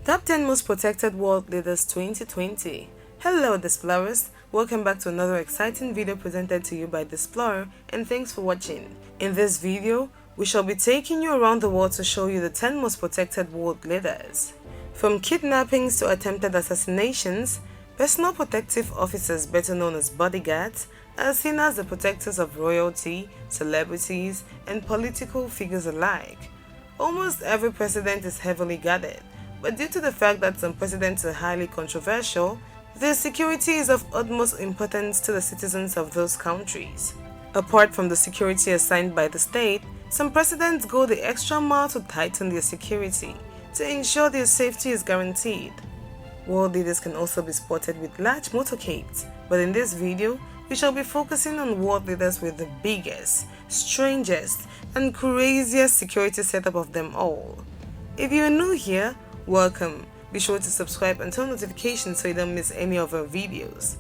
Top 10 Most Protected World Leaders 2020. Hello Displorers, welcome back to another exciting video presented to you by Displorer, and thanks for watching. In this video, we shall be taking you around the world to show you the 10 most protected world leaders. From kidnappings to attempted assassinations, personal protective officers, better known as bodyguards, are seen as the protectors of royalty, celebrities, and political figures alike. Almost every president is heavily guarded, but due to the fact that some presidents are highly controversial, their security is of utmost importance to the citizens of those countries. Apart from the security assigned by the state, some presidents go the extra mile to tighten their security to ensure their safety is guaranteed. World leaders can also be spotted with large motorcades, but in this video, we shall be focusing on world leaders with the biggest, strangest, and craziest security setup of them all. If you are new here, welcome. Be sure to subscribe and turn notifications so you don't miss any of our videos.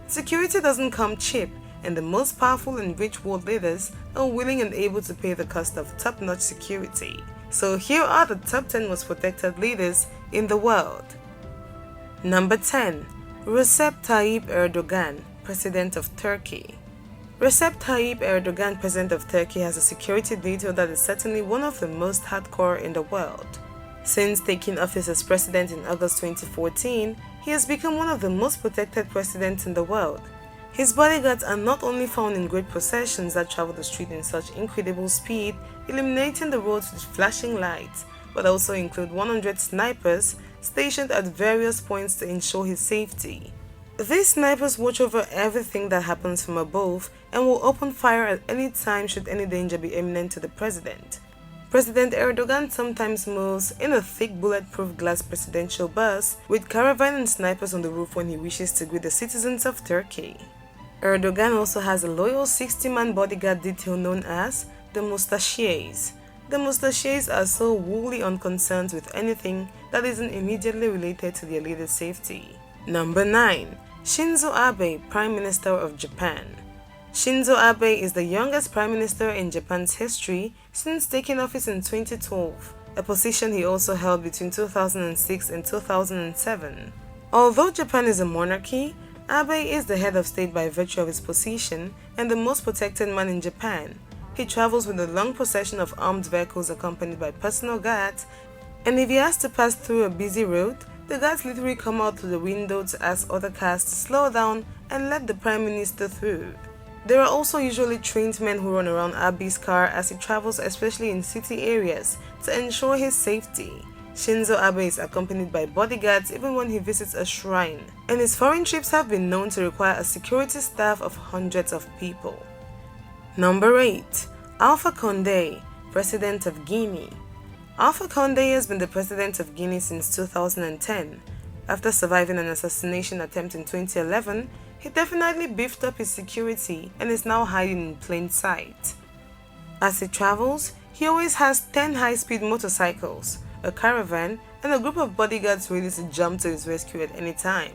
Security doesn't come cheap, and the most powerful and rich world leaders are willing and able to pay the cost of top-notch security. So here are the top 10 most protected leaders in the world. Number 10. Recep Tayyip Erdogan, President of Turkey. Recep Tayyip Erdogan, President of Turkey, has a security detail that is certainly one of the most hardcore in the world. Since taking office as president in August 2014, he has become one of the most protected presidents in the world. His bodyguards are not only found in great processions that travel the street in such incredible speed, illuminating the roads with flashing lights, but also include 100 snipers stationed at various points to ensure his safety. These snipers watch over everything that happens from above and will open fire at any time should any danger be imminent to the president. President Erdogan sometimes moves in a thick bulletproof glass presidential bus with caravan and snipers on the roof when he wishes to greet the citizens of Turkey. Erdogan also has a loyal 60-man bodyguard detail known as the Mustacheers. The Mustacheers are so wholly unconcerned with anything that isn't immediately related to their leader's safety. Number 9. Shinzo Abe, Prime Minister of Japan. Shinzo Abe is the youngest prime minister in Japan's history since taking office in 2012, a position he also held between 2006 and 2007. Although Japan is a monarchy, Abe is the head of state by virtue of his position and the most protected man in Japan. He travels with a long procession of armed vehicles accompanied by personal guards, and if he has to pass through a busy road, the guards literally come out through the window to ask other cars to slow down and let the prime minister through. There are also usually trained men who run around Abe's car as he travels, especially in city areas, to ensure his safety. Shinzo Abe is accompanied by bodyguards even when he visits a shrine, and his foreign trips have been known to require a security staff of hundreds of people. Number 8. Alpha Condé, President of Guinea. Alpha Condé has been the President of Guinea since 2010. After surviving an assassination attempt in 2011, he definitely beefed up his security and is now hiding in plain sight. As he travels, he always has 10 high-speed motorcycles, a caravan, and a group of bodyguards ready to jump to his rescue at any time.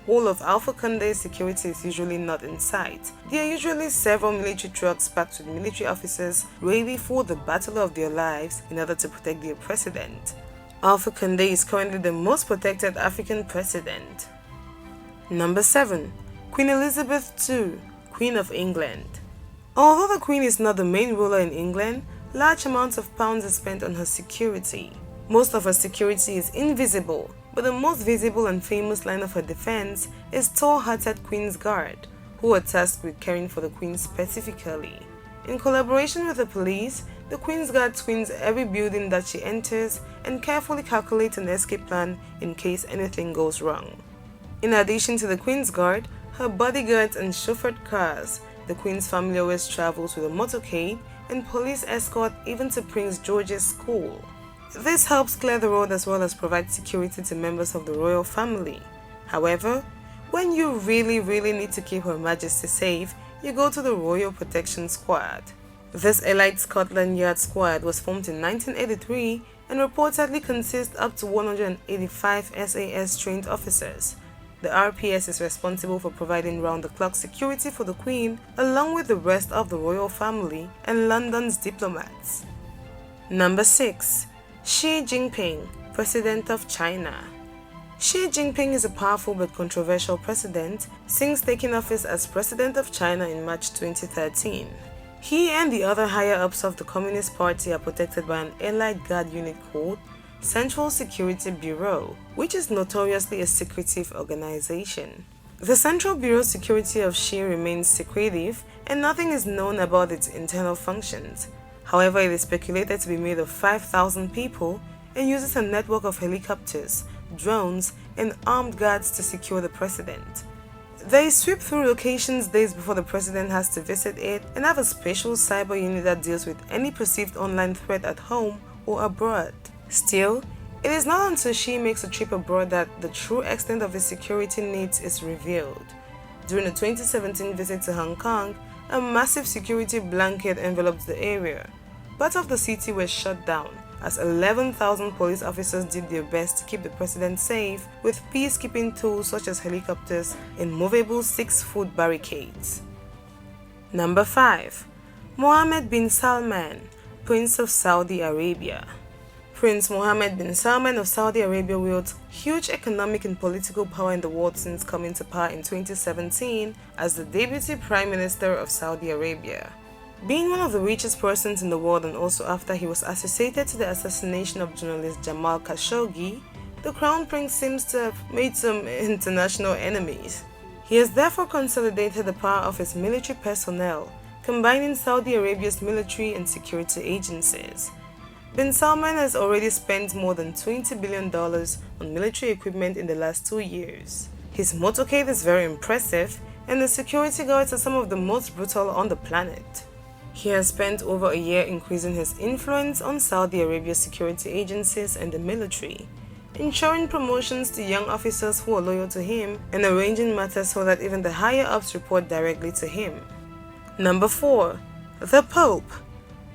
All of Alpha Condé's security is usually not in sight. There are usually several military trucks packed with military officers ready for the battle of their lives in order to protect their president. Alpha Condé is currently the most protected African president. Number 7. Queen Elizabeth II, Queen of England. Although the Queen is not the main ruler in England, large amounts of pounds are spent on her security. Most of her security is invisible, but the most visible and famous line of her defense is tall-hearted Queen's Guard, who are tasked with caring for the Queen specifically. In collaboration with the police, the Queen's Guard screens every building that she enters and carefully calculates an escape plan in case anything goes wrong. In addition to the Queen's Guard, her bodyguards and chauffeured cars, the Queen's family always travels with a motorcade and police escort even to Prince George's school. This helps clear the road as well as provide security to members of the royal family. However, when you really need to keep Her Majesty safe, you go to the Royal Protection Squad. This elite Scotland Yard squad was formed in 1983 and reportedly consists up to 185 SAS trained officers. The RPS is responsible for providing round-the-clock security for the Queen, along with the rest of the royal family and London's diplomats. Number 6. Xi Jinping, President of China. Xi Jinping is a powerful but controversial president since taking office as President of China in March 2013. He and the other higher-ups of the Communist Party are protected by an allied guard unit called Central Security Bureau, which is notoriously a secretive organization. The Central Bureau security of Xi remains secretive and nothing is known about its internal functions. However, it is speculated to be made of 5,000 people and uses a network of helicopters, drones, and armed guards to secure the president. They sweep through locations days before the president has to visit it and have a special cyber unit that deals with any perceived online threat at home or abroad. Still, it is not until Xi makes a trip abroad that the true extent of his security needs is revealed. During a 2017 visit to Hong Kong, a massive security blanket enveloped the area. Parts of the city were shut down, as 11,000 police officers did their best to keep the president safe with peacekeeping tools such as helicopters and movable 6-foot barricades. Number 5. Mohammed bin Salman, Prince of Saudi Arabia. Prince Mohammed bin Salman of Saudi Arabia wields huge economic and political power in the world since coming to power in 2017 as the Deputy Prime Minister of Saudi Arabia. Being one of the richest persons in the world and also after he was associated to the assassination of journalist Jamal Khashoggi, the Crown Prince seems to have made some international enemies. He has therefore consolidated the power of his military personnel, combining Saudi Arabia's military and security agencies. Bin Salman has already spent more than $20 billion on military equipment in the last 2 years. His motorcade is very impressive and the security guards are some of the most brutal on the planet. He has spent over a year increasing his influence on Saudi Arabia's security agencies and the military, ensuring promotions to young officers who are loyal to him and arranging matters so that even the higher-ups report directly to him. Number 4. The Pope.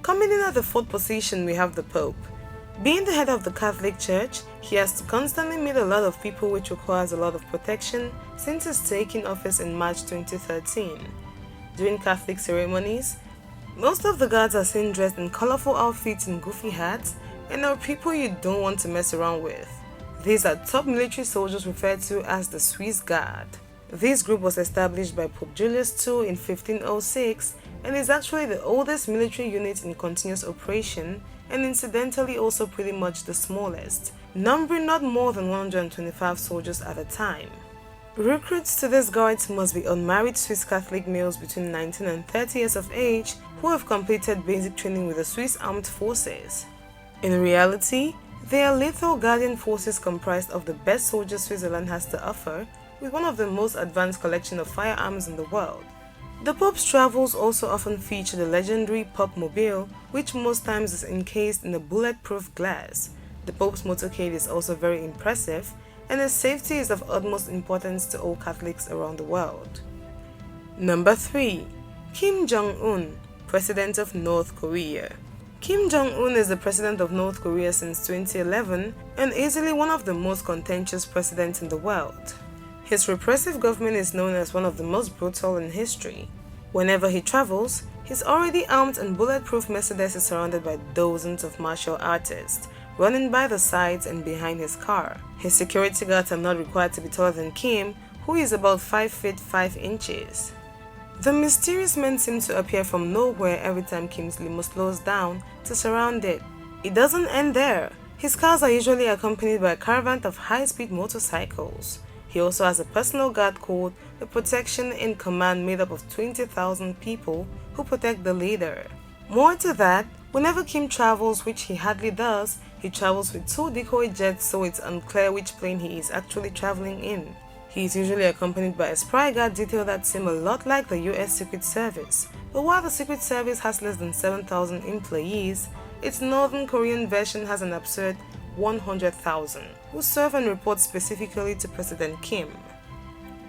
Coming in at the 4th position, we have the Pope. Being the head of the Catholic Church, he has to constantly meet a lot of people, which requires a lot of protection since his taking office in March 2013. During Catholic ceremonies, most of the guards are seen dressed in colorful outfits and goofy hats and are people you don't want to mess around with. These are top military soldiers referred to as the Swiss Guard. This group was established by Pope Julius II in 1506 and is actually the oldest military unit in continuous operation and incidentally also pretty much the smallest, numbering not more than 125 soldiers at a time. Recruits to these guards must be unmarried Swiss Catholic males between 19 and 30 years of age who have completed basic training with the Swiss Armed Forces. In reality, they are lethal guardian forces comprised of the best soldiers Switzerland has to offer, with one of the most advanced collection of firearms in the world. The Pope's travels also often feature the legendary Pope-mobile, which most times is encased in a bulletproof glass. The Pope's motorcade is also very impressive, and his safety is of utmost importance to all Catholics around the world. Number 3. Kim Jong-Un, President of North Korea. Kim Jong-Un is the President of North Korea since 2011 and easily one of the most contentious presidents in the world. His repressive government is known as one of the most brutal in history. Whenever he travels, his already armed and bulletproof Mercedes is surrounded by dozens of martial artists, running by the sides and behind his car. His security guards are not required to be taller than Kim, who is about 5 feet 5 inches. The mysterious men seem to appear from nowhere every time Kim's limo slows down to surround it. It doesn't end there. His cars are usually accompanied by a caravan of high-speed motorcycles. He also has a personal guard called the Protection in Command made up of 20,000 people who protect the leader. More to that, whenever Kim travels, which he hardly does, he travels with 2 decoy jets so it's unclear which plane he is actually traveling in. He is usually accompanied by a spy guard detail that seem a lot like the U.S. Secret Service. But while the Secret Service has less than 7,000 employees, its Northern Korean version has an absurd 100,000, who serve and report specifically to President Kim.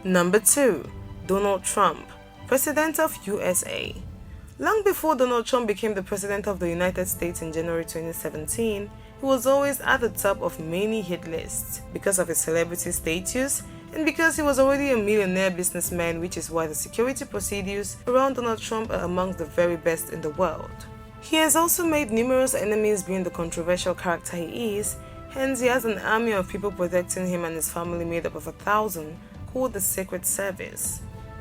Number 2. Donald Trump, President of U.S.A. Long before Donald Trump became the President of the United States in January 2017, he was always at the top of many hit lists because of his celebrity status and because he was already a millionaire businessman, which is why the security procedures around Donald Trump are amongst the very best in the world. He has also made numerous enemies being the controversial character he is, hence he has an army of people protecting him and his family made up of 1,000 called the Secret Service.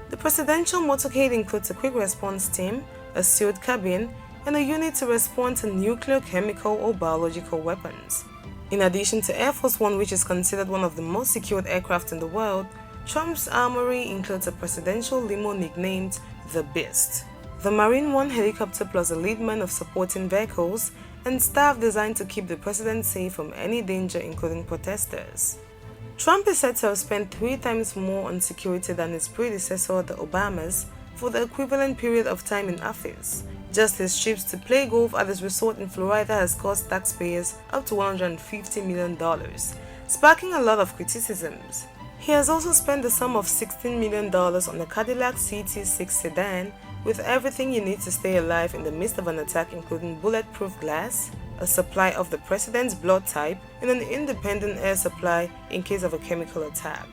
The presidential motorcade includes a quick response team, a sealed cabin, and a unit to respond to nuclear, chemical, or biological weapons. In addition to Air Force One, which is considered one of the most secured aircraft in the world, Trump's armory includes a presidential limo nicknamed the Beast, the Marine One helicopter plus a lead man of supporting vehicles, and staff designed to keep the president safe from any danger including protesters. Trump is said to have spent 3 times more on security than his predecessor, the Obamas, for the equivalent period of time in office. Just his trips to play golf at his resort in Florida has cost taxpayers up to $150 million, sparking a lot of criticisms. He has also spent the sum of $16 million on a Cadillac CT6 sedan with everything you need to stay alive in the midst of an attack, including bulletproof glass, a supply of the president's blood type, and an independent air supply in case of a chemical attack.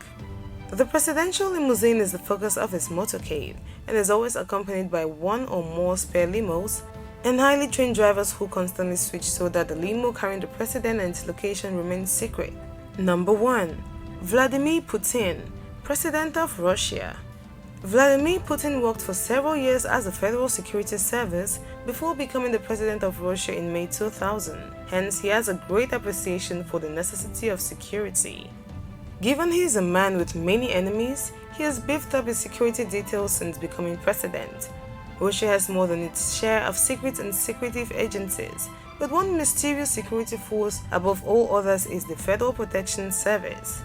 The presidential limousine is the focus of his motorcade and is always accompanied by 1 or more spare limos and highly trained drivers who constantly switch so that the limo carrying the president and its location remains secret. Number 1. Vladimir Putin, President of Russia. Vladimir Putin worked for several years as a Federal Security Service before becoming the President of Russia in May 2000. Hence, he has a great appreciation for the necessity of security. Given he is a man with many enemies, he has beefed up his security details since becoming president. Russia has more than its share of secret and secretive agencies, but one mysterious security force above all others is the Federal Protection Service.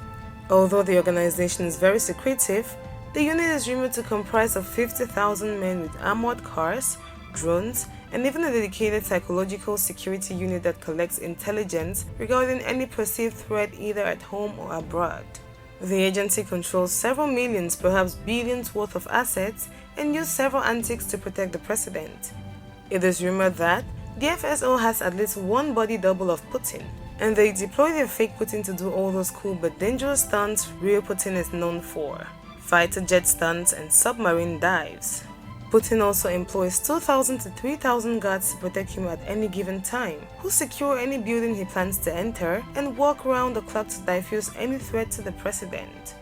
Although the organization is very secretive, the unit is rumored to comprise of 50,000 men with armored cars, drones, and even a dedicated psychological security unit that collects intelligence regarding any perceived threat either at home or abroad. The agency controls several millions, perhaps billions worth of assets and uses several antics to protect the president. It is rumored that the FSO has at least one body double of Putin, and they deploy their fake Putin to do all those cool but dangerous stunts real Putin is known for: fighter jet stunts and submarine dives. Putin also employs 2,000 to 3,000 guards to protect him at any given time, who secure any building he plans to enter and walk around the clock to diffuse any threat to the president.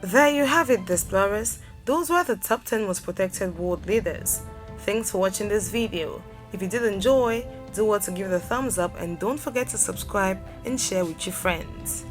There you have it, explorers. Those were the top 10 most protected world leaders. Thanks for watching this video. If you did enjoy, do well to give it a thumbs up and don't forget to subscribe and share with your friends.